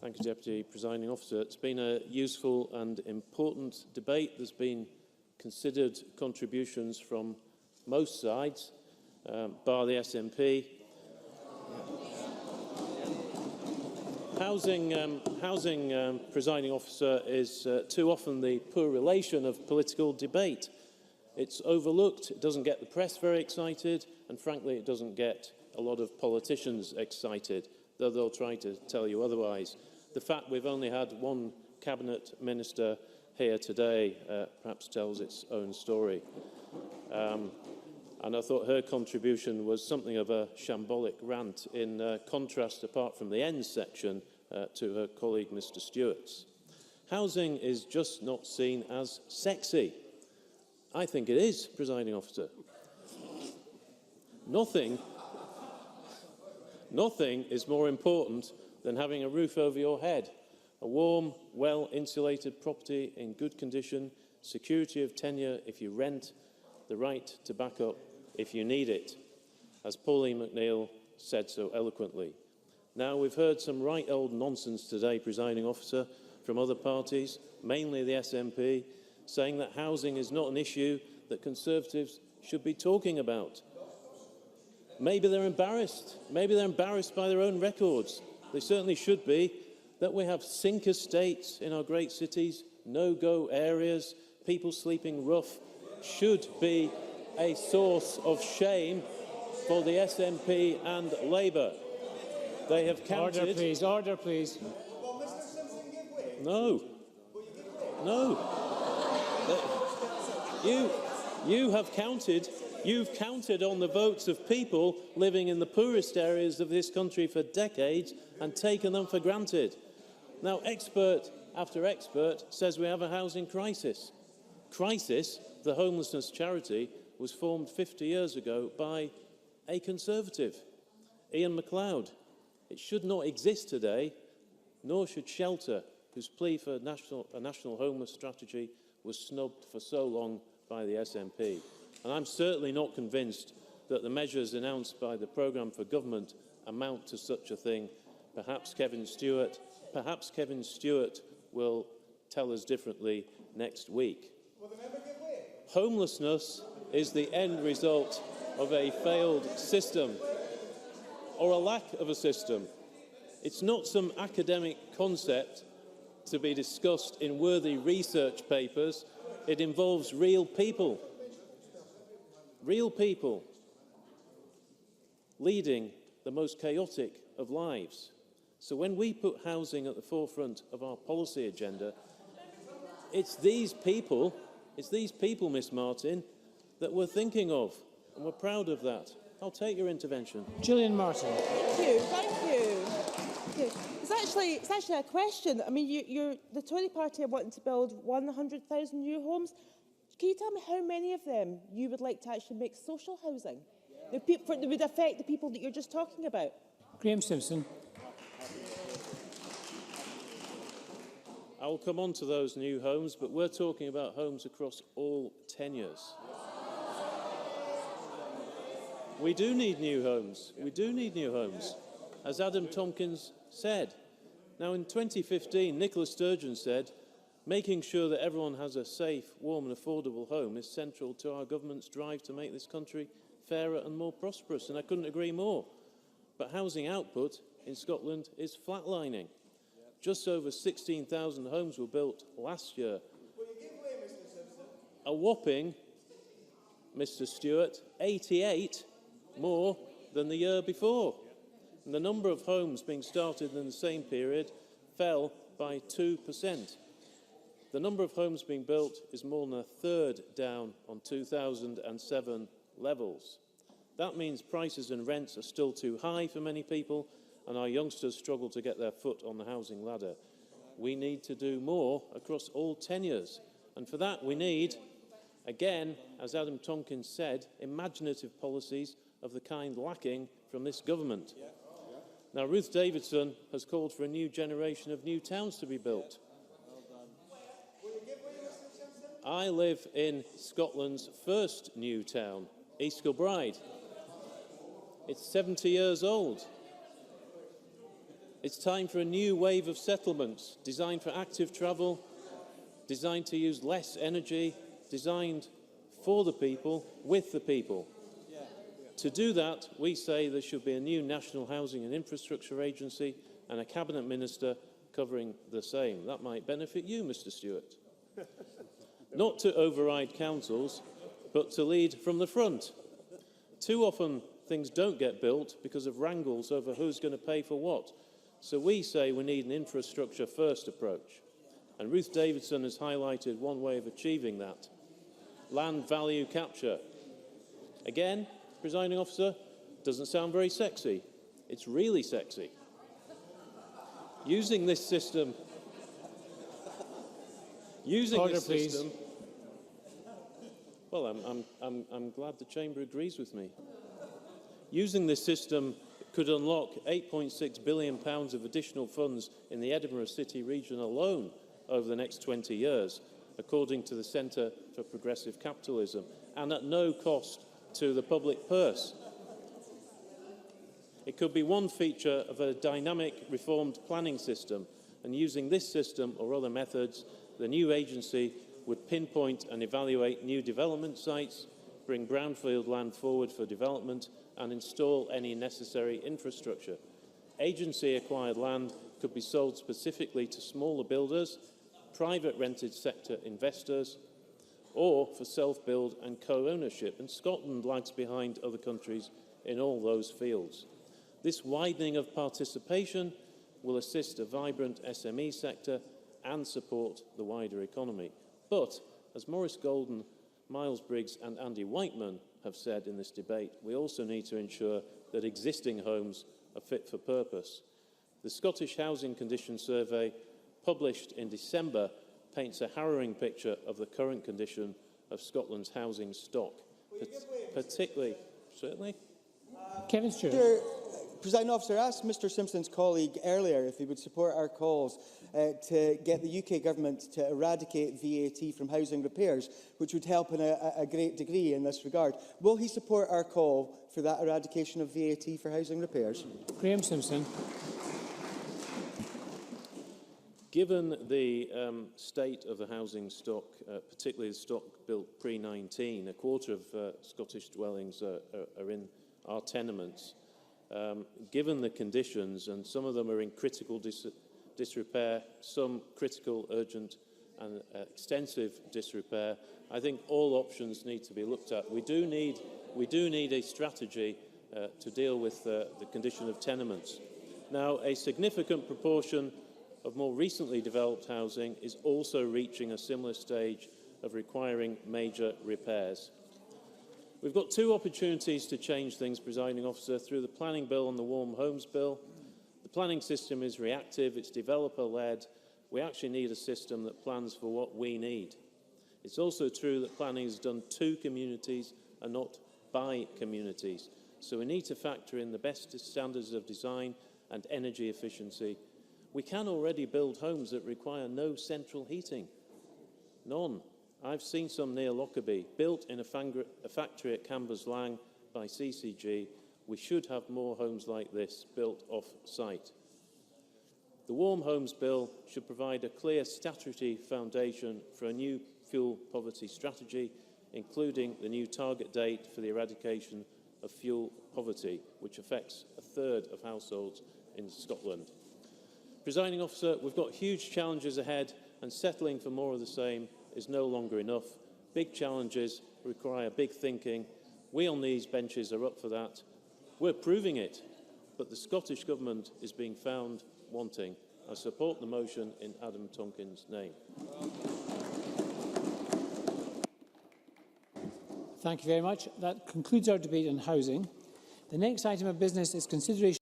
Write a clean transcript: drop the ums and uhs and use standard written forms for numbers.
Thank you, Deputy Presiding Officer. It's been a useful and important debate. There's been considered contributions from most sides, bar the SNP. Housing, Presiding Officer, is too often the poor relation of political debate. It's overlooked, it doesn't get the press very excited, and frankly it doesn't get a lot of politicians excited, though they'll try to tell you otherwise. The fact we've only had one Cabinet Minister here today perhaps tells its own story. And I thought her contribution was something of a shambolic rant in contrast, apart from the end section, to her colleague Mr Stewart's. Housing is just not seen as sexy. I think it is, Presiding Officer. Nothing is more important than having a roof over your head, a warm, well-insulated property in good condition, security of tenure if you rent, the right to back up if you need it, as Pauline McNeill said so eloquently. Now, we've heard some right old nonsense today, Presiding Officer, from other parties, mainly the SNP, saying that housing is not an issue that Conservatives should be talking about. Maybe they're embarrassed. Maybe they're embarrassed by their own records. They certainly should be, that we have sink estates in our great cities, no-go areas, people sleeping rough, should be a source of shame for the SNP and Labour. They have counted... Order, please. Order, please. No. No. You have counted... You've counted on the votes of people living in the poorest areas of this country for decades and taken them for granted. Now, expert after expert says we have a housing crisis. Crisis, the homelessness charity, was formed 50 years ago by a Conservative, Ian MacLeod. It should not exist today, nor should Shelter, whose plea for a national homeless strategy was snubbed for so long by the SNP. And I'm certainly not convinced that the measures announced by the programme for government amount to such a thing. Perhaps Kevin Stewart will tell us differently next week. Homelessness is the end result of a failed system, or a lack of a system. It's not some academic concept to be discussed in worthy research papers. It involves real people. Real people leading the most chaotic of lives. So when we put housing at the forefront of our policy agenda, it's these people, Miss Martin, that we're thinking of, and we're proud of that. I'll take your intervention. Gillian Martin. Thank you. It's actually a question. I mean, the Tory party are wanting to build 100,000 new homes. Can you tell me how many of them you would like to actually make social housing? That would affect the people that you're just talking about? Graham Simpson. I will come on to those new homes, but we're talking about homes across all tenures. We do need new homes. We do need new homes, as Adam Tompkins said. Now, in 2015, Nicola Sturgeon said, making sure that everyone has a safe, warm and affordable home is central to our government's drive to make this country fairer and more prosperous, and I couldn't agree more. But housing output in Scotland is flatlining. Just over 16,000 homes were built last year. A whopping, Mr Stewart, 88 more than the year before. And the number of homes being started in the same period fell by 2%. The number of homes being built is more than a third down on 2007 levels. That means prices and rents are still too high for many people, and our youngsters struggle to get their foot on the housing ladder. We need to do more across all tenures, and for that we need, again, as Adam Tompkins said, imaginative policies of the kind lacking from this government. Now, Ruth Davidson has called for a new generation of new towns to be built. I live in Scotland's first new town, East Kilbride. It's 70 years old. It's time for a new wave of settlements designed for active travel, designed to use less energy, designed for the people, with the people. To do that, we say there should be a new National Housing and Infrastructure Agency and a Cabinet Minister covering the same. That might benefit you, Mr Stewart. Not to override councils, but to lead from the front. Too often, things don't get built because of wrangles over who's going to pay for what. So we say we need an infrastructure-first approach. And Ruth Davidson has highlighted one way of achieving that: land value capture. Again, Presiding Officer, doesn't sound very sexy. It's really sexy. Using this system... Order, please. Well, I'm glad the Chamber agrees with me. Using this system could unlock £8.6 billion of additional funds in the Edinburgh City region alone over the next 20 years, according to the Centre for Progressive Capitalism, and at no cost to the public purse. It could be one feature of a dynamic reformed planning system, and using this system or other methods, the new agency would pinpoint and evaluate new development sites, bring brownfield land forward for development, and install any necessary infrastructure. Agency-acquired land could be sold specifically to smaller builders, private rented sector investors, or for self-build and co-ownership, and Scotland lags behind other countries in all those fields. This widening of participation will assist a vibrant SME sector and support the wider economy. But, as Maurice Golden, Miles Briggs and Andy Whiteman have said in this debate, we also need to ensure that existing homes are fit for purpose. The Scottish Housing Condition Survey, published in December, paints a harrowing picture of the current condition of Scotland's housing stock, particularly... Certainly. Kevin Stewart. Presiding Officer, I asked Mr Simpson's colleague earlier if he would support our calls to get the UK Government to eradicate VAT from housing repairs, which would help in a great degree in this regard. Will he support our call for that eradication of VAT for housing repairs? Graham Simpson. Given the state of the housing stock, particularly the stock built pre-19, a quarter of Scottish dwellings are in our tenements. Given the conditions, and some of them are in critical disrepair, some critical, urgent and extensive disrepair, I think all options need to be looked at. We do need a strategy to deal with the condition of tenements. Now, a significant proportion of more recently developed housing is also reaching a similar stage of requiring major repairs. We've got two opportunities to change things, Presiding Officer, through the Planning Bill and the Warm Homes Bill. The planning system is reactive, it's developer-led. We actually need a system that plans for what we need. It's also true that planning is done to communities and not by communities. So we need to factor in the best standards of design and energy efficiency. We can already build homes that require no central heating. None. I've seen some near Lockerbie, built in a factory at Cambuslang by CCG. We should have more homes like this built off-site. The Warm Homes Bill should provide a clear statutory foundation for a new fuel poverty strategy, including the new target date for the eradication of fuel poverty, which affects a third of households in Scotland. Presiding Officer, we've got huge challenges ahead, and settling for more of the same is no longer enough. Big challenges require big thinking. We on these benches are up for that. We're proving it, but the Scottish Government is being found wanting. I support the motion in Adam Tonkin's name. Thank you very much. That concludes our debate on housing. The next item of business is consideration